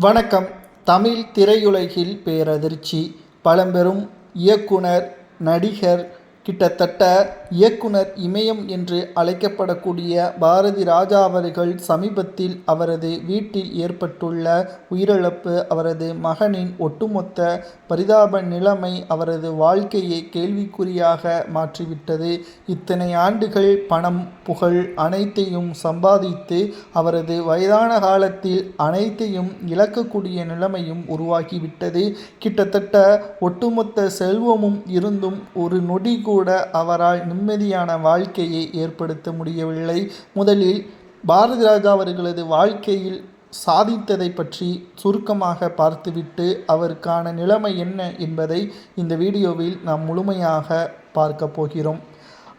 வணக்கம். தமிழ் திரையுலகில் பேரதிர்ச்சி. பழம்பெரும் இயக்குனர், நடிகர், கிட்டத்தட்ட இயக்குனர் இமயம் என்று அழைக்கப்படக்கூடிய பாரதி ராஜா அவர்கள் சமீபத்தில் அவரது வீட்டில் ஏற்பட்டுள்ள உயிரிழப்பு அவரது மகனின் ஒட்டுமொத்த பரிதாப நிலைமை அவரது வாழ்க்கையை கேள்விக்குறியாக மாற்றிவிட்டது. இத்தனை ஆண்டுகள் பணம், புகழ் அனைத்தையும் சம்பாதித்து அவரது வயதான காலத்தில் அனைத்தையும் இழக்கக்கூடிய நிலைமையும் உருவாகிவிட்டது. கிட்டத்தட்ட ஒட்டுமொத்த செல்வமும் இருந்தும் ஒரு நொடி கூட அவரால் நிம்மதியான வாழ்க்கையை ஏற்படுத்த முடியவில்லை. முதலில் பாரதி ராஜா அவர்களது வாழ்க்கையில் சாதித்ததை பற்றி சுருக்கமாக பார்த்துவிட்டு அவருக்கான நிலைமை என்ன என்பதை இந்த வீடியோவில் நாம் முழுமையாக பார்க்க போகிறோம்.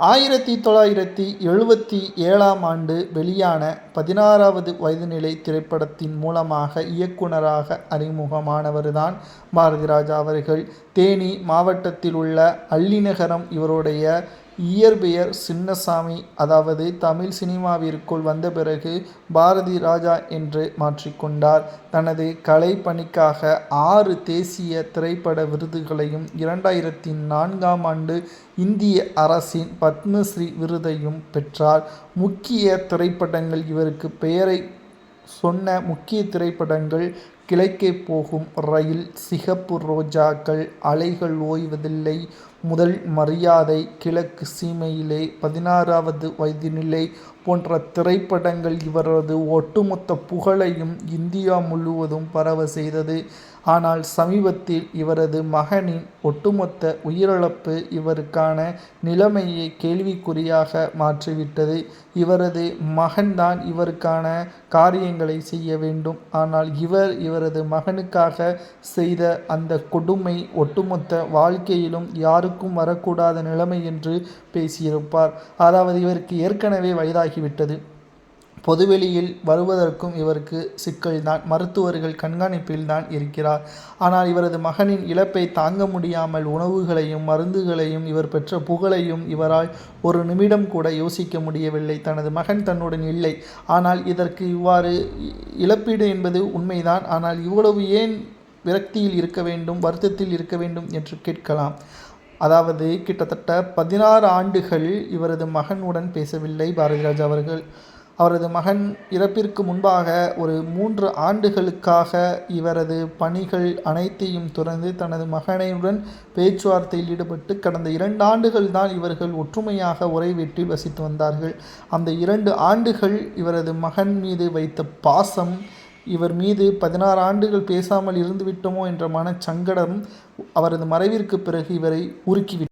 1977ஆம் ஆண்டு வெளியான 16வது வயதுநிலை திரைப்படத்தின் மூலமாக இயக்குனராக அறிமுகமானவர்தான் பாரதி ராஜா அவர்கள். தேனி மாவட்டத்தில் உள்ள அல்லிநகரம் இவருடைய இயற்பெயர் சின்னசாமி. அதாவது தமிழ் சினிமாவிற்குள் வந்த பிறகு பாரதி ராஜா என்று மாற்றிக்கொண்டார். தனது கலை பணிக்காக 6 தேசிய திரைப்பட விருதுகளையும் 2004ஆம் ஆண்டு இந்திய அரசின் பத்மஸ்ரீ விருதையும் பெற்றார். முக்கிய திரைப்படங்கள் இவருக்கு பெயரை சொன்ன முக்கிய திரைப்படங்கள் கிழக்கே போகும் ரயில், சிகப்பு ரோஜாக்கள், அலைகள் ஓய்வதில்லை, முதல் மரியாதை, கிழக்கு சீமையிலே, 16வது வயதினிலே போன்ற திரைப்படங்கள் இவரது ஒட்டுமொத்த புகழையும் இந்தியா முழுவதும் பரவ செய்தது. ஆனால் சமீபத்தில் இவரது மகனின் ஒட்டுமொத்த உயிரிழப்பு இவருக்கான நிலைமையை கேள்விக்குறியாக மாற்றிவிட்டது. இவரது மகன்தான் இவருக்கான காரியங்களை செய்ய வேண்டும். ஆனால் இவரது மகனுக்காக செய்த அந்த கொடுமை ஒட்டுமொத்த வாழ்க்கையிலும் யாருக்கும் வரக்கூடாத நிலைமை என்று பேசியிருப்பார். அதாவது இவருக்கு ஏற்கனவே வயதாகிவிட்டது. பொதுவெளியில் வருவதற்கும் இவருக்கு சிக்கல்தான். மருத்துவர்கள் கண்காணிப்பில் தான் இருக்கிறார். ஆனால் இவரது மகனின் இழப்பை தாங்க முடியாமல் உணவுகளையும் மருந்துகளையும் இவர் பெற்ற புகழையும் இவரால் ஒரு நிமிடம் கூட யோசிக்க முடியவில்லை. தனது மகன் தன்னுடன் இல்லை. ஆனால் இதற்கு இவ்வாறு இழப்பீடு என்பது உண்மைதான். ஆனால் இவ்வளவு ஏன் விரக்தியில் இருக்க வேண்டும், வருத்தத்தில் இருக்க வேண்டும் என்று கேட்கலாம். அதாவது கிட்டத்தட்ட 16 ஆண்டுகள் இவரது மகனுடன் பேசவில்லை பாரதி ராஜா அவர்கள். அவரது மகன் இறப்பிற்கு முன்பாக ஒரு 3 ஆண்டுகளுக்காக இவரது பணிகள் அனைத்தையும் துறந்து தனது மகனுடன் பேச்சுவார்த்தையில் ஈடுபட்டு கடந்த 2 ஆண்டுகள் தான் இவர்கள் ஒற்றுமையாக ஒரே வீட்டில் வசித்து வந்தார்கள். அந்த 2 ஆண்டுகள் இவரது மகன் மீது வைத்த பாசம், இவர் மீது 16 ஆண்டுகள் பேசாமல் இருந்துவிட்டோமோ என்ற மனச்சங்கடம் அவரது மறைவிற்கு பிறகு இவரை உருக்கிவிட்டது.